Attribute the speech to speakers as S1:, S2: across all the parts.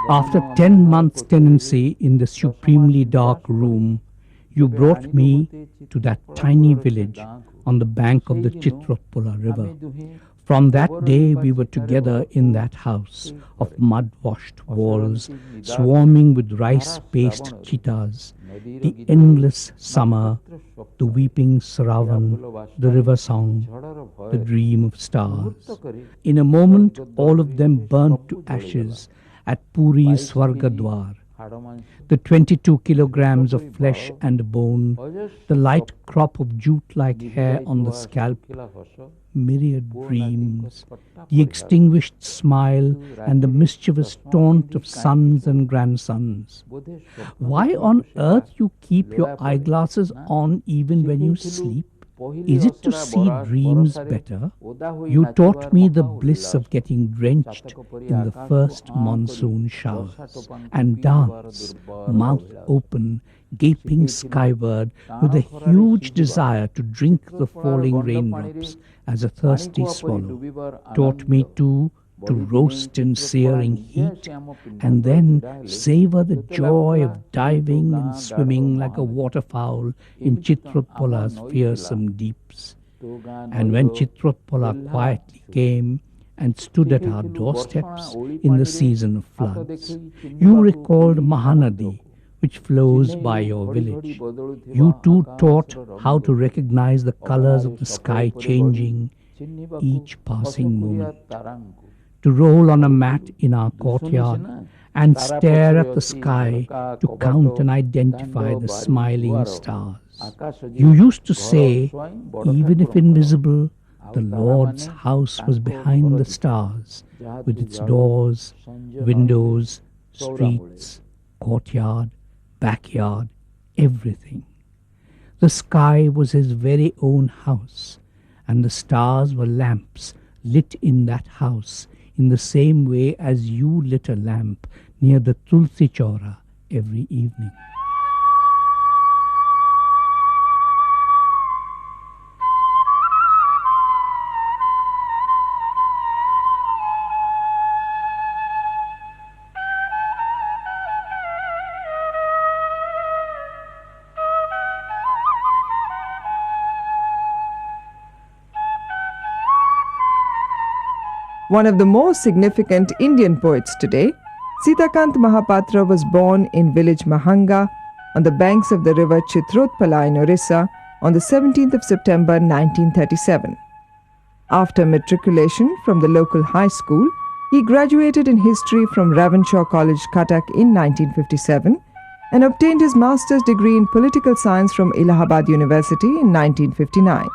S1: After 10 months' tenancy in the supremely dark room, you brought me to that tiny village on the bank of the Chitrotpula river. From that day, we were together in that house of mud-washed walls, swarming with rice-paste cheetahs, the endless summer, the weeping Saravan, the river song, the dream of stars. In a moment, all of them burnt to ashes at Puri's Swargadwar. The 22 kilograms of flesh and bone, the light crop of jute-like hair on the scalp, myriad dreams, the extinguished smile and the mischievous taunt of sons and grandsons. Why on earth you keep your eyeglasses on even when you sleep? Is it to see dreams better? You taught me the bliss of getting drenched in the first monsoon showers and dance, mouth open, gaping skyward with a huge desire to drink the falling raindrops as a thirsty swallow. Taught me too to roast in searing heat, and then savor the joy of diving and swimming like a waterfowl in Chitrotpola's fearsome deeps. And when Chitrotpola quietly came and stood at our doorsteps in the season of floods, you recalled Mahanadi, which flows by your village. You too taught how to recognize the colors of the sky changing each passing moment, to roll on a mat in our courtyard and stare at the sky to count and identify the smiling stars. You used to say, even if invisible, the Lord's house was behind the stars, with its doors, windows, streets, courtyard, backyard, everything. The sky was his very own house, and the stars were lamps lit in that house in the same way as you lit a lamp near the Tulsi Chora every evening.
S2: One of the most significant Indian poets today, Sitakant Mahapatra was born in village Mahanga on the banks of the river Chitrotpala in Orissa on the 17th of September 1937. After matriculation from the local high school, he graduated in history from Ravenshaw College, Cuttack in 1957 and obtained his master's degree in political science from Allahabad University in 1959.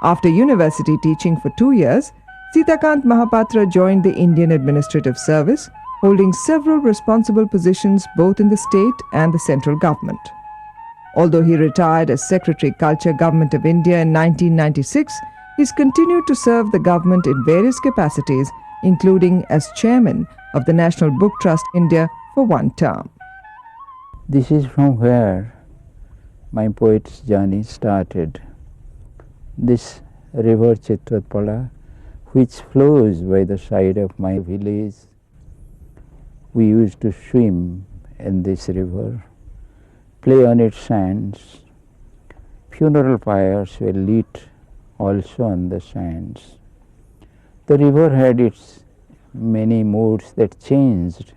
S2: After university teaching for 2 years, Sitakant Mahapatra joined the Indian Administrative Service, holding several responsible positions both in the state and the central government. Although he retired as Secretary Culture Government of India in 1996, he's continued to serve the government in various capacities, including as Chairman of the National Book Trust India for 1 term.
S3: This is from where my poet's journey started. This river Chitrotpala, which flows by the side of my village. We used to swim in this river, play on its sands. Funeral pyres were lit also on the sands. The river had its many moods that changed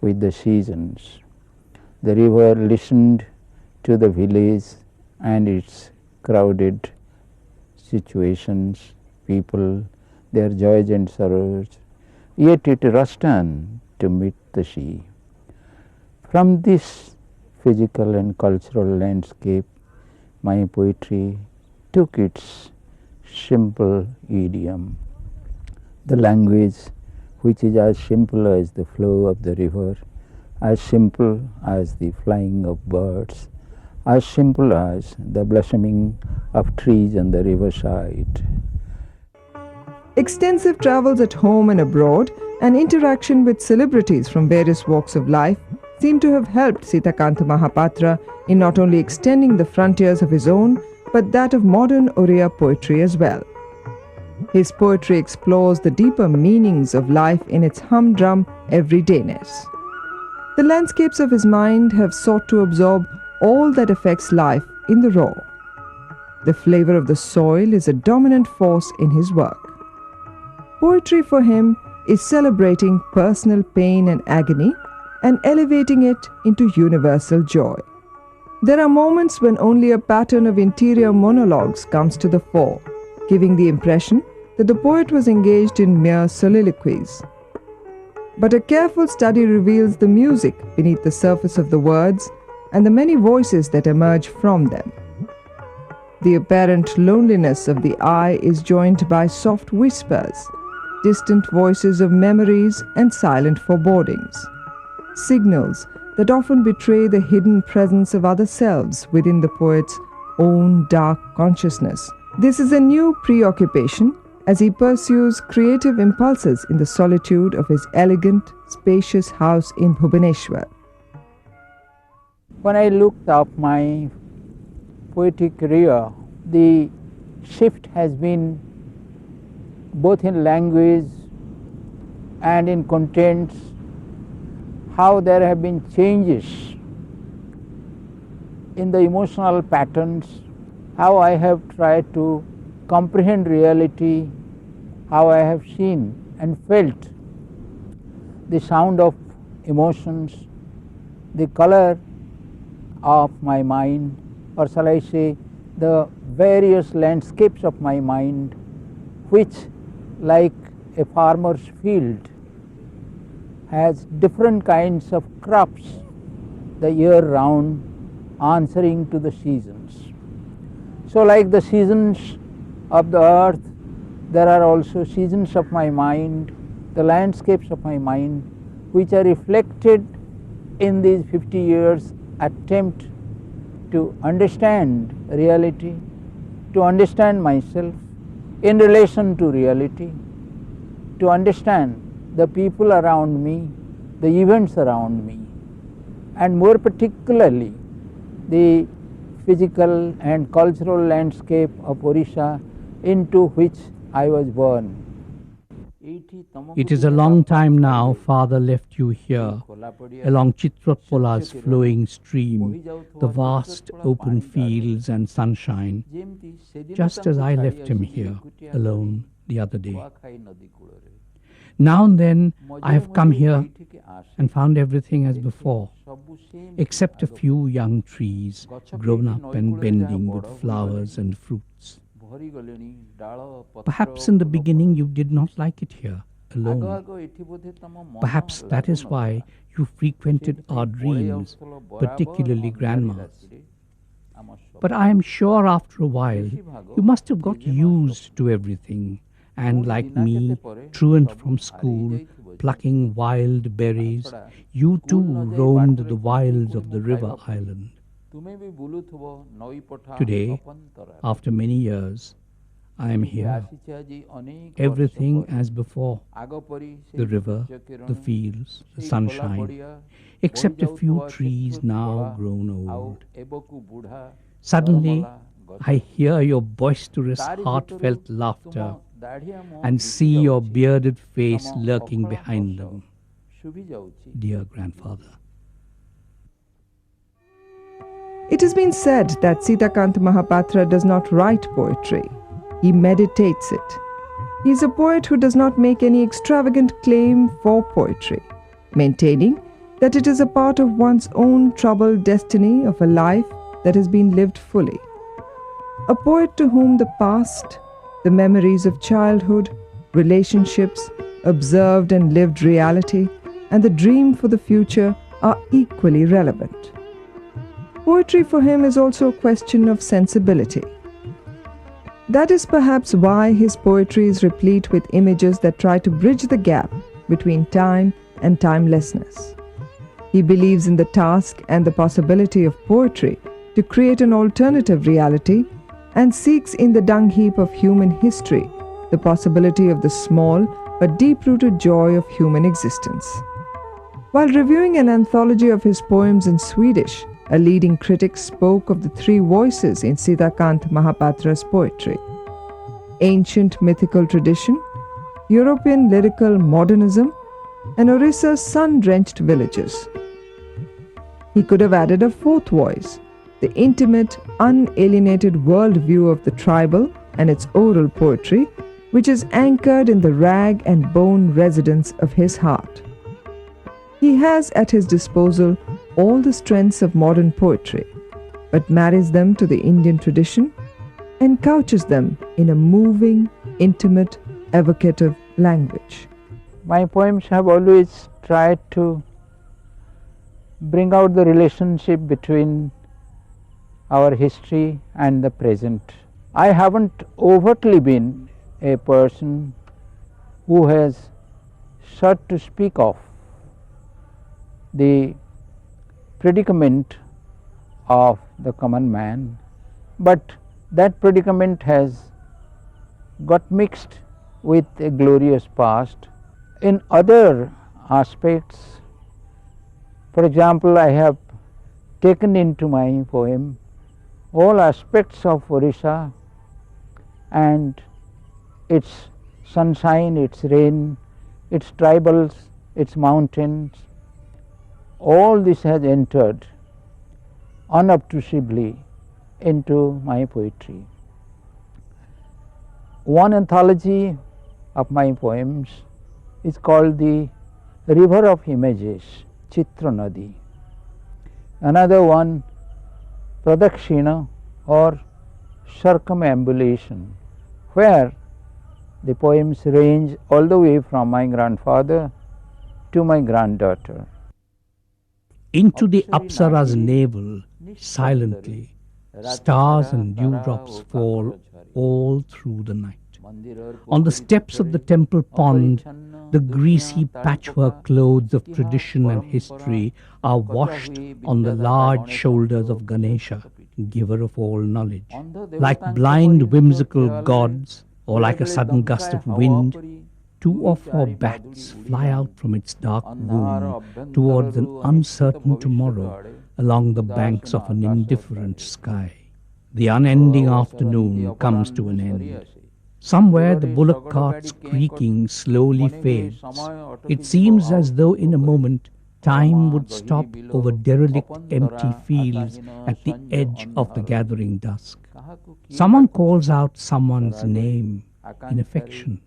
S3: with the seasons. The river listened to the village and its crowded situations, people, their joys and sorrows, yet it rushed on to meet the sea. From this physical and cultural landscape, my poetry took its simple idiom, the language which is as simple as the flow of the river, as simple as the flying of birds, as simple as the blossoming of trees on the riverside.
S2: Extensive travels at home and abroad and interaction with celebrities from various walks of life seem to have helped Sitakant Mahapatra in not only extending the frontiers of his own, but that of modern Oriya poetry as well. His poetry explores the deeper meanings of life in its humdrum everydayness. The landscapes of his mind have sought to absorb all that affects life in the raw. The flavor of the soil is a dominant force in his work. Poetry for him is celebrating personal pain and agony and elevating it into universal joy. There are moments when only a pattern of interior monologues comes to the fore, giving the impression that the poet was engaged in mere soliloquies. But a careful study reveals the music beneath the surface of the words and the many voices that emerge from them. The apparent loneliness of the eye is joined by soft whispers, distant voices of memories and silent forebodings, signals that often betray the hidden presence of other selves within the poet's own dark consciousness. This is a new preoccupation as he pursues creative impulses in the solitude of his elegant, spacious house in Bhubaneswar.
S3: When I looked up my poetic career, the shift has been both in language and in contents, how there have been changes in the emotional patterns, how I have tried to comprehend reality, how I have seen and felt the sound of emotions, the color of my mind, or shall I say, the various landscapes of my mind, which, like a farmer's field, has different kinds of crops the year round, answering to the seasons. So like the seasons of the earth, there are also seasons of my mind, the landscapes of my mind, which are reflected in these 50 years attempt to understand reality, to understand myself in relation to reality, to understand the people around me, the events around me, and more particularly the physical and cultural landscape of Orissa into which I was born.
S1: It is a long time now Father left you here, along Chitrapola's flowing stream, the vast open fields and sunshine, just as I left him here, alone, the other day. Now and then I have come here and found everything as before, except a few young trees grown up and bending with flowers and fruits. Perhaps in the beginning you did not like it here, alone. Perhaps that is why you frequented our dreams, particularly Grandma's. But I am sure after a while you must have got used to everything, and like me, truant from school, plucking wild berries, you too roamed the wilds of the river island. Today, after many years, I am here. Everything as before. The river, the fields, the sunshine, except a few trees now grown old. Suddenly, I hear your boisterous, heartfelt laughter and see your bearded face lurking behind them. Dear grandfather.
S2: It has been said that Sitakant Mahapatra does not write poetry. He meditates it. He is a poet who does not make any extravagant claim for poetry, maintaining that it is a part of one's own troubled destiny of a life that has been lived fully. A poet to whom the past, the memories of childhood, relationships, observed and lived reality, and the dream for the future are equally relevant. Poetry for him is also a question of sensibility. That is perhaps why his poetry is replete with images that try to bridge the gap between time and timelessness. He believes in the task and the possibility of poetry to create an alternative reality, and seeks in the dung heap of human history the possibility of the small but deep-rooted joy of human existence. While reviewing an anthology of his poems in Swedish, a leading critic spoke of the three voices in Sitakant Mahapatra's poetry. ancient mythical tradition, European lyrical modernism, and Orissa's sun-drenched villages. He could have added a fourth voice, the intimate, unalienated worldview of the tribal and its oral poetry, which is anchored in the rag and bone residence of his heart. He has at his disposal all the strengths of modern poetry, but marries them to the Indian tradition and couches them in a moving, intimate, evocative language.
S3: My poems have always tried to bring out the relationship between our history and the present. I haven't overtly been a person who has sought to speak of the predicament of the common man, but that predicament has got mixed with a glorious past. In other aspects, for example, I have taken into my poem all aspects of Orissa and its sunshine, its rain, its tribals, its mountains. All this has entered unobtrusively into my poetry. One anthology of my poems is called the River of Images, Chitra Nadi. Another one, Pradakshina or Circumambulation, where the poems range all the way from my grandfather to my granddaughter.
S1: Into the Apsara's navel, silently, stars and dewdrops fall all through the night. On the steps of the temple pond, the greasy patchwork clothes of tradition and history are washed on the large shoulders of Ganesha, giver of all knowledge. Like blind whimsical gods, or like a sudden gust of wind, 2 or 4 bats fly out from its dark womb towards an uncertain tomorrow along the banks of an indifferent sky. The unending afternoon comes to an end. Somewhere the bullock cart's creaking slowly fades. It seems as though in a moment time would stop over derelict empty fields at the edge of the gathering dusk. Someone calls out someone's name in affection,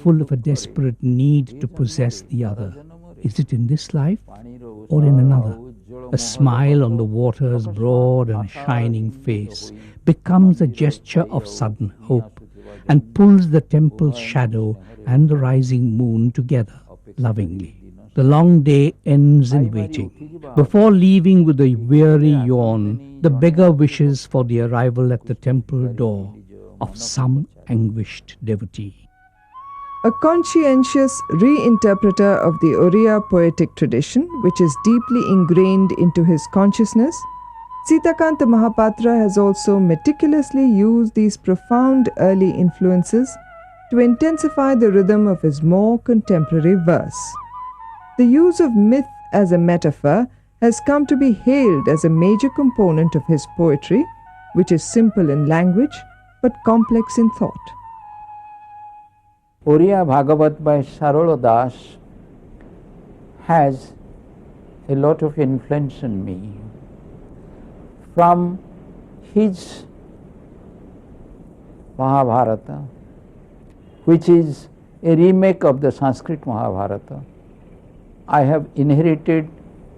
S1: full of a desperate need to possess the other. Is it in this life or in another? A smile on the water's broad and shining face becomes a gesture of sudden hope and pulls the temple's shadow and the rising moon together lovingly. The long day ends in waiting. Before leaving with a weary yawn, the beggar wishes for the arrival at the temple door of some anguished devotee.
S2: A conscientious reinterpreter of the Oriya poetic tradition, which is deeply ingrained into his consciousness, Sitakant Mahapatra has also meticulously used these profound early influences to intensify the rhythm of his more contemporary verse. The use of myth as a metaphor has come to be hailed as a major component of his poetry, which is simple in language but complex in thought.
S3: Oriya Bhagavat by Sarala Das has a lot of influence on me. From his Mahabharata, which is a remake of the Sanskrit Mahabharata, I have inherited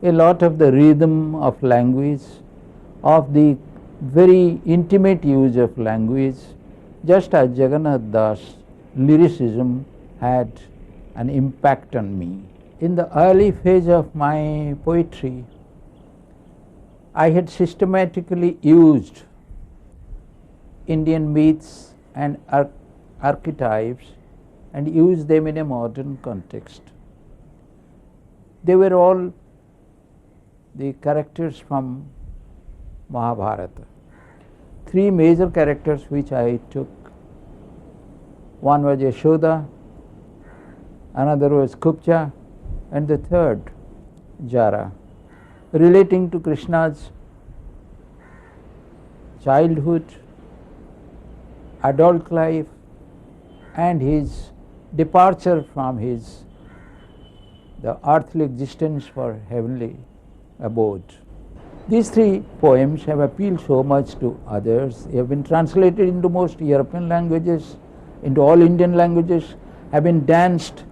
S3: a lot of the rhythm of language, of the very intimate use of language, just as Jagannath Das' lyricism had an impact on me. In the early phase of my poetry, I had systematically used Indian myths and archetypes and used them in a modern context. They were all the characters from Mahabharata. 3 major characters which I took. One was Yashoda, another was Kupcha, and the third, Jara, relating to Krishna's childhood, adult life, and his departure from the earthly existence for heavenly abode. These three poems have appealed so much to others. They have been translated into most European languages, into all Indian languages, have been danced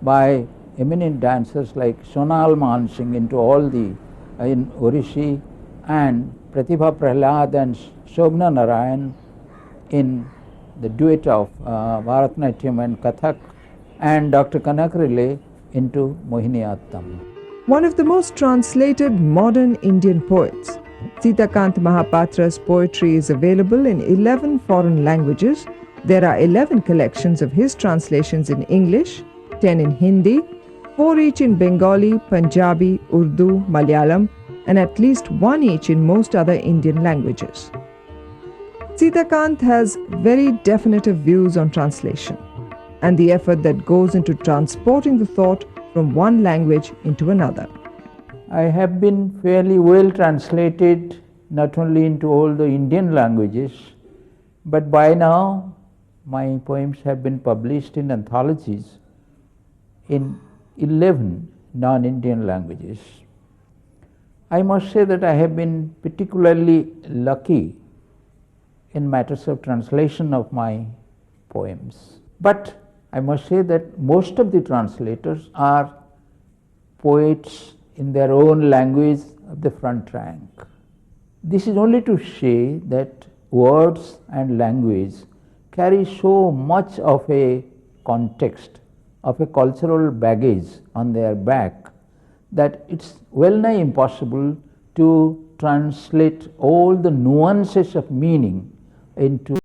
S3: by eminent dancers like Sonal Mansingh into all the in Orishi, and Pratibha Prahlad and Shobna Narayan in the duet of Bharatanatyam and Kathak, and Dr. Kanak Rile into Mohiniyattam.
S2: One of the most translated modern Indian poets, Sitakant Mahapatra's poetry is available in 11 foreign languages. There are 11 collections of his translations in English, 10 in Hindi, 4 each in Bengali, Punjabi, Urdu, Malayalam, and at least 1 each in most other Indian languages. Sitakant has very definitive views on translation and the effort that goes into transporting the thought from one language into another.
S3: I have been fairly well translated not only into all the Indian languages, but by now my poems have been published in anthologies in 11 non-Indian languages. I must say that I have been particularly lucky in matters of translation of my poems. But I must say that most of the translators are poets in their own language of the front rank. This is only to say that words and language carry so much of a context, of a cultural baggage on their back, that it's well nigh impossible to translate all the nuances of meaning into